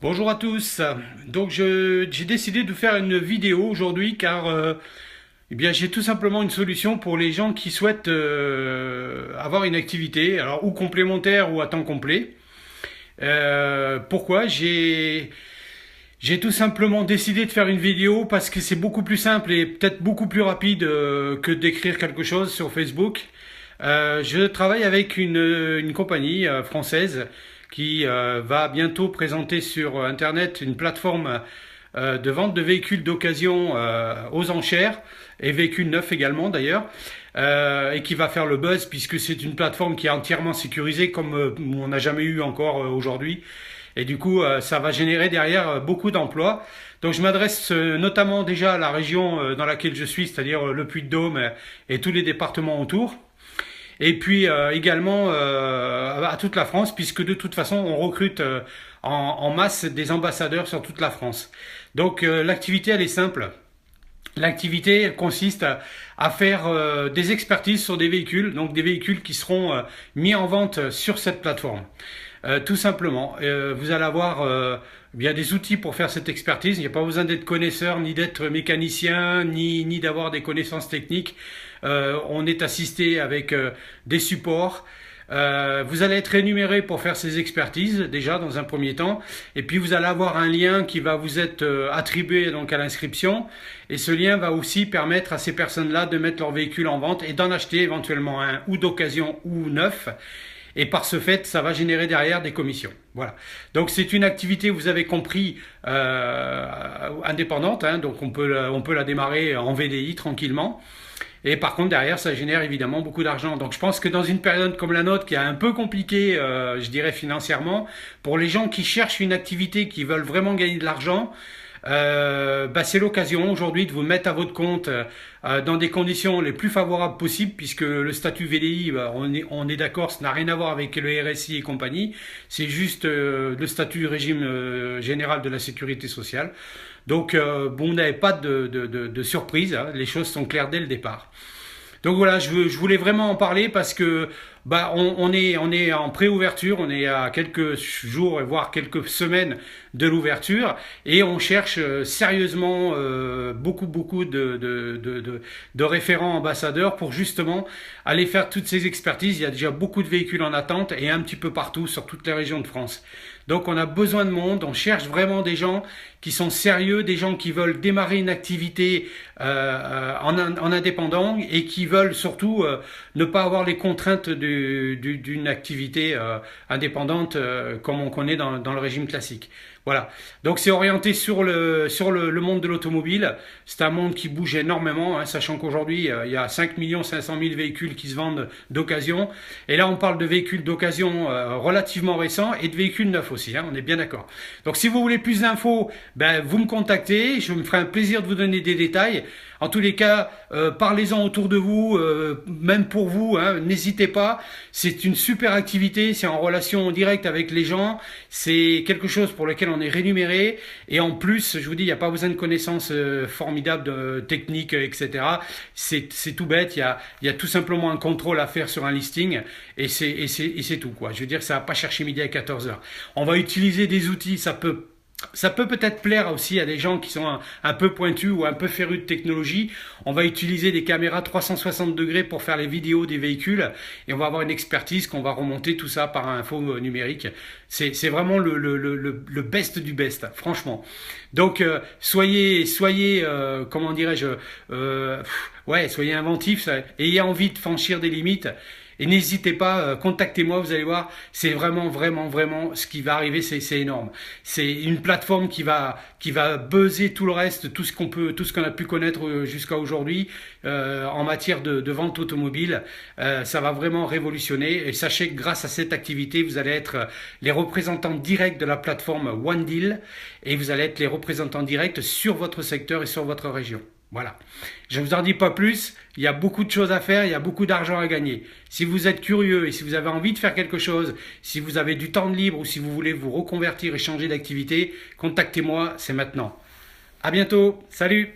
Bonjour à tous. Donc j'ai décidé de faire une vidéo aujourd'hui car eh bien j'ai tout simplement une solution pour les gens qui souhaitent avoir une activité, alors ou complémentaire ou à temps complet. Pourquoi j'ai tout simplement décidé de faire une vidéo parce que c'est beaucoup plus simple et peut-être beaucoup plus rapide que d'écrire quelque chose sur Facebook. Je travaille avec une compagnie française qui va bientôt présenter sur Internet une plateforme de vente de véhicules d'occasion aux enchères et véhicules neufs également d'ailleurs, et qui va faire le buzz puisque c'est une plateforme qui est entièrement sécurisée comme on n'a jamais eu encore aujourd'hui. Et du coup, ça va générer derrière beaucoup d'emplois. Donc je m'adresse notamment déjà à la région dans laquelle je suis, c'est-à-dire le Puy-de-Dôme et tous les départements autour. Et puis également à toute la France, puisque de toute façon on recrute en masse des ambassadeurs sur toute la France. Donc l'activité elle est simple. L'activité elle consiste à faire des expertises sur des véhicules, donc des véhicules qui seront mis en vente sur cette plateforme. Tout simplement, vous allez avoir bien des outils pour faire cette expertise. Il n'y a pas besoin d'être connaisseur, ni d'être mécanicien, ni d'avoir des connaissances techniques. On est assisté avec des supports. Vous allez être rémunéré pour faire ces expertises déjà dans un premier temps, et puis vous allez avoir un lien qui va vous être attribué donc à l'inscription, et ce lien va aussi permettre à ces personnes-là de mettre leur véhicule en vente et d'en acheter éventuellement un ou d'occasion ou neuf. Et par ce fait, ça va générer derrière des commissions. Voilà. Donc c'est une activité, vous avez compris, indépendante. Hein, donc on peut la démarrer en VDI tranquillement. Et par contre, derrière, ça génère évidemment beaucoup d'argent. Donc je pense que dans une période comme la nôtre, qui est un peu compliquée, je dirais financièrement, pour les gens qui cherchent une activité, qui veulent vraiment gagner de l'argent, c'est l'occasion aujourd'hui de vous mettre à votre compte dans des conditions les plus favorables possibles, puisque le statut VDI, on est d'accord, ça n'a rien à voir avec le RSI et compagnie, c'est juste le statut du régime général de la sécurité sociale. Donc bon, vous n'avez pas de surprise, hein, les choses sont claires dès le départ. Donc voilà, je voulais vraiment en parler parce que on est en pré-ouverture, on est à quelques jours, voire quelques semaines de l'ouverture, et on cherche sérieusement beaucoup de référents ambassadeurs pour justement aller faire toutes ces expertises. Il y a déjà beaucoup de véhicules en attente et un petit peu partout sur toutes les régions de France. Donc on a besoin de monde, on cherche vraiment des gens qui sont sérieux, des gens qui veulent démarrer une activité en indépendant et qui veulent surtout ne pas avoir les contraintes d'une activité indépendante comme on connaît dans le régime classique. Voilà. Donc c'est orienté sur le monde de l'automobile. C'est un monde qui bouge énormément, hein, sachant qu'aujourd'hui il y a 5 500 000 véhicules qui se vendent d'occasion. Et là on parle de véhicules d'occasion relativement récents et de véhicules neufs aussi, hein, on est bien d'accord. Donc si vous voulez plus d'infos, vous me contactez, je me ferai un plaisir de vous donner des détails. En tous les cas, parlez-en autour de vous, même pour vous, hein, n'hésitez pas. C'est une super activité, c'est en relation directe avec les gens, c'est quelque chose pour lequel on est rémunéré. Et en plus, je vous dis, il n'y a pas besoin de connaissances formidables de techniques, etc. C'est tout bête, il y a tout simplement un contrôle à faire sur un listing et c'est tout, quoi. Je veux dire, ça va pas chercher midi à 14 heures. On va utiliser des outils, ça peut peut-être plaire aussi à des gens qui sont un peu pointus ou un peu férus de technologie. On va utiliser des caméras 360 degrés pour faire les vidéos des véhicules et on va avoir une expertise qu'on va remonter tout ça par un info numérique. C'est vraiment le best du best, franchement. Donc soyez comment dirais-je, soyez inventifs, ayez envie de franchir des limites. Et n'hésitez pas, contactez-moi, vous allez voir, c'est vraiment ce qui va arriver, c'est énorme. C'est une plateforme qui va buzzer tout le reste, tout ce qu'on a pu connaître jusqu'à aujourd'hui en matière de vente automobile. Ça va vraiment révolutionner. Et sachez que grâce à cette activité, vous allez être les représentants directs de la plateforme OneDeal et vous allez être les représentants directs sur votre secteur et sur votre région. Voilà. Je ne vous en dis pas plus, il y a beaucoup de choses à faire, il y a beaucoup d'argent à gagner. Si vous êtes curieux et si vous avez envie de faire quelque chose, si vous avez du temps de libre ou si vous voulez vous reconvertir et changer d'activité, contactez-moi, c'est maintenant. À bientôt, salut!